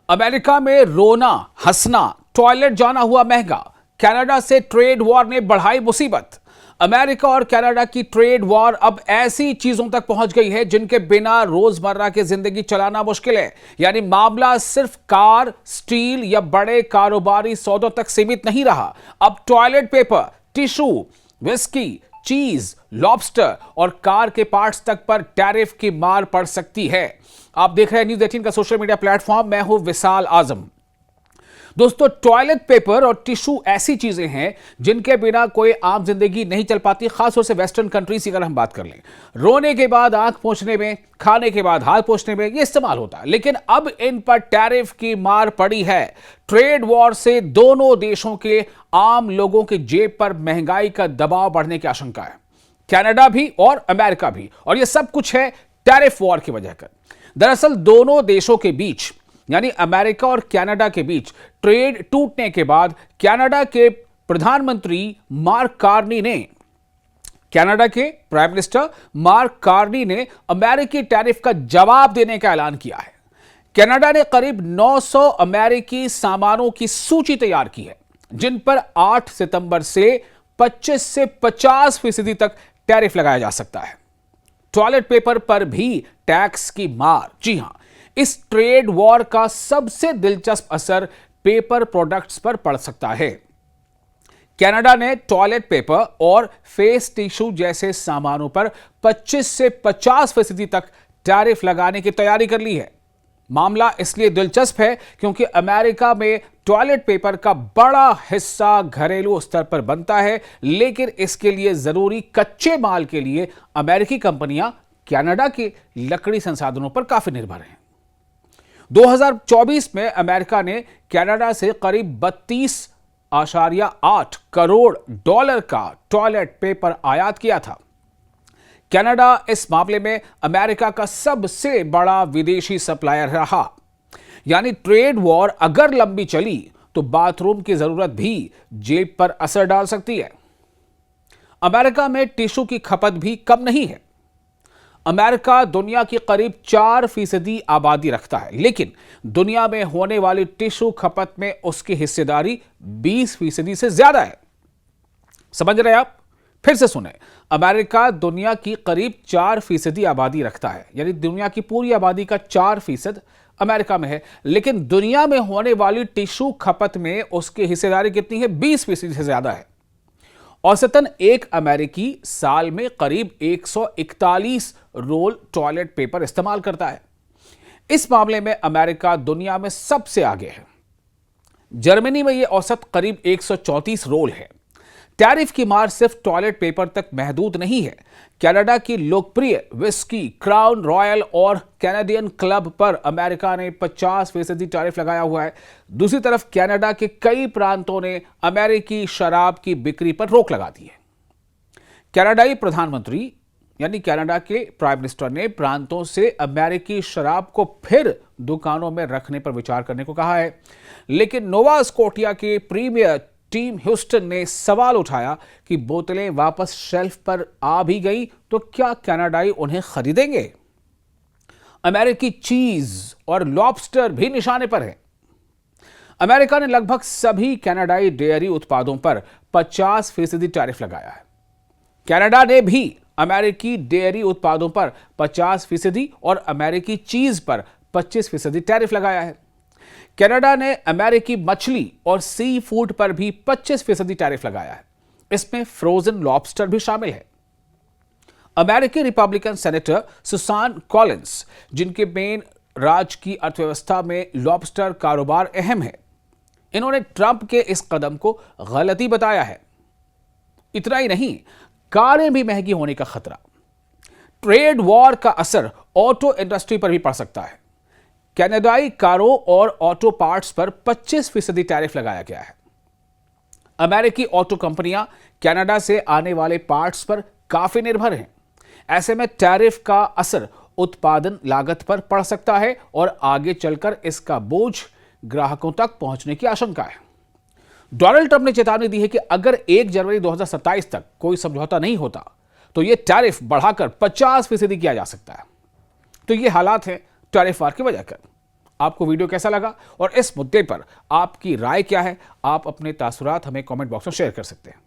America में रोना हंसना, टॉयलेट जाना हुआ महंगा। कनाडा से ट्रेड वॉर ने बढ़ाई मुसीबत। अमेरिका और कनाडा की ट्रेड वॉर अब ऐसी चीजों तक पहुंच गई है जिनके बिना रोजमर्रा की जिंदगी चलाना मुश्किल है। यानी मामला सिर्फ कार, स्टील या बड़े कारोबारी सौदों तक सीमित नहीं रहा। अब टॉयलेट पेपर, टिश्यू, विस्की, चीज, लॉबस्टर और कार के पार्ट्स तक पर टैरिफ की मार पड़ सकती है। आप देख रहे हैं न्यूज़ 18 का सोशल मीडिया प्लेटफॉर्म। मैं हूं विशाल आजम। दोस्तों, टॉयलेट पेपर और टिश्यू ऐसी चीजें हैं जिनके बिना कोई आम जिंदगी नहीं चल पाती, खासतौर से वेस्टर्न कंट्रीज की अगर हम बात कर लें। रोने के बाद आंख पोंछने में, खाने के बाद हाथ पोंछने में ये इस्तेमाल होता है, लेकिन अब इन पर टैरिफ की मार पड़ी है। ट्रेड वॉर से दोनों देशों के आम लोगों की जेब पर महंगाई का दबाव बढ़ने की आशंका है, कनाडा भी और अमेरिका भी। और यह सब कुछ है टैरिफ वॉर की वजह कर। दरअसल दोनों देशों के बीच, यानी अमेरिका और कनाडा के बीच ट्रेड टूटने के बाद कनाडा के प्रधानमंत्री मार्क कार्नी ने, कनाडा के प्राइम मिनिस्टर मार्क कार्नी ने अमेरिकी टैरिफ का जवाब देने का ऐलान किया है। कनाडा ने करीब 900 अमेरिकी सामानों की सूची तैयार की है जिन पर 8 सितंबर से 25 से 50% तक टैरिफ लगाया जा सकता है। टॉयलेट पेपर पर भी टैक्स की मार। जी हां, इस ट्रेड वॉर का सबसे दिलचस्प असर पेपर प्रोडक्ट्स पर पड़ सकता है। कनाडा ने टॉयलेट पेपर और फेस टिश्यू जैसे सामानों पर 25 से 50% तक टैरिफ लगाने की तैयारी कर ली है। मामला इसलिए दिलचस्प है क्योंकि अमेरिका में टॉयलेट पेपर का बड़ा हिस्सा घरेलू स्तर पर बनता है, लेकिन इसके लिए जरूरी कच्चे माल के लिए अमेरिकी कंपनियां कनाडा के लकड़ी संसाधनों पर काफी निर्भर हैं। 2024 में अमेरिका ने कनाडा से करीब 32.8 करोड़ डॉलर का टॉयलेट पेपर आयात किया था। कनाडा इस मामले में अमेरिका का सबसे बड़ा विदेशी सप्लायर रहा। यानी ट्रेड वॉर अगर लंबी चली तो बाथरूम की जरूरत भी जेब पर असर डाल सकती है। अमेरिका में टिश्यू की खपत भी कम नहीं है। अमेरिका दुनिया की करीब 4% आबादी रखता है, लेकिन दुनिया में होने वाली टिश्यू खपत में उसकी हिस्सेदारी 20% से ज्यादा है। समझ रहे हैं आप? फिर से सुने, अमेरिका दुनिया की करीब 4% आबादी रखता है, यानी दुनिया की पूरी आबादी का 4% अमेरिका में है, लेकिन दुनिया में होने वाली टिश्यू खपत में उसकी हिस्सेदारी कितनी है? 20% से ज्यादा है। औसतन एक अमेरिकी साल में करीब 141 रोल टॉयलेट पेपर इस्तेमाल करता है। इस मामले में अमेरिका दुनिया में सबसे आगे है। जर्मनी में यह औसत करीब 134 रोल है। टैरिफ की मार सिर्फ टॉयलेट पेपर तक महदूद नहीं है। कनाडा की लोकप्रिय विस्की, क्राउन रॉयल और कैनेडियन क्लब पर अमेरिका ने 50% टैरिफ लगाया हुआ है। दूसरी तरफ कनाडा के कई प्रांतों ने अमेरिकी शराब की बिक्री पर रोक लगा दी है। कनाडाई प्रधानमंत्री यानी कनाडा के प्राइम मिनिस्टर ने प्रांतों से अमेरिकी शराब को फिर दुकानों में रखने पर विचार करने को कहा है, लेकिन नोवा स्कोटिया के प्रीमियर टीम ह्यूस्टन ने सवाल उठाया कि बोतलें वापस शेल्फ पर आ भी गई तो क्या कनाडाई उन्हें खरीदेंगे? अमेरिकी चीज और लॉबस्टर भी निशाने पर है। अमेरिका ने लगभग सभी कनाडाई डेयरी उत्पादों पर 50% टैरिफ लगाया है। कनाडा ने भी अमेरिकी डेयरी उत्पादों पर 50% और अमेरिकी चीज पर 25% टैरिफ लगाया है। कनाडा ने अमेरिकी मछली और सी फूड पर भी 25% टैरिफ लगाया है। इसमें फ्रोजन लॉबस्टर भी शामिल है। अमेरिकी रिपब्लिकन सेनेटर सुसान कॉलिंस, जिनके मेन राज्य की अर्थव्यवस्था में लॉबस्टर कारोबार अहम है, इन्होंने ट्रंप के इस कदम को गलती बताया है। इतना ही नहीं, कारें भी महंगी होने का खतरा। ट्रेड वॉर का असर ऑटो इंडस्ट्री पर भी पड़ सकता है। कनाडाई कारों और ऑटो पार्ट्स पर 25% टैरिफ लगाया गया है। अमेरिकी ऑटो कंपनियां कनाडा से आने वाले पार्ट्स पर काफी निर्भर हैं। ऐसे में टैरिफ का असर उत्पादन लागत पर पड़ सकता है और आगे चलकर इसका बोझ ग्राहकों तक पहुंचने की आशंका है। डोनाल्ड ट्रंप ने चेतावनी दी है कि अगर 1 जनवरी 2027 तक कोई समझौता नहीं होता तो यह टैरिफ बढ़ाकर 50% किया जा सकता है। तो ये हालात हैं टैरिफ वार की वजह कर। आपको वीडियो कैसा लगा और इस मुद्दे पर आपकी राय क्या है? आप अपने तासुरात हमें कमेंट बॉक्स में शेयर कर सकते हैं।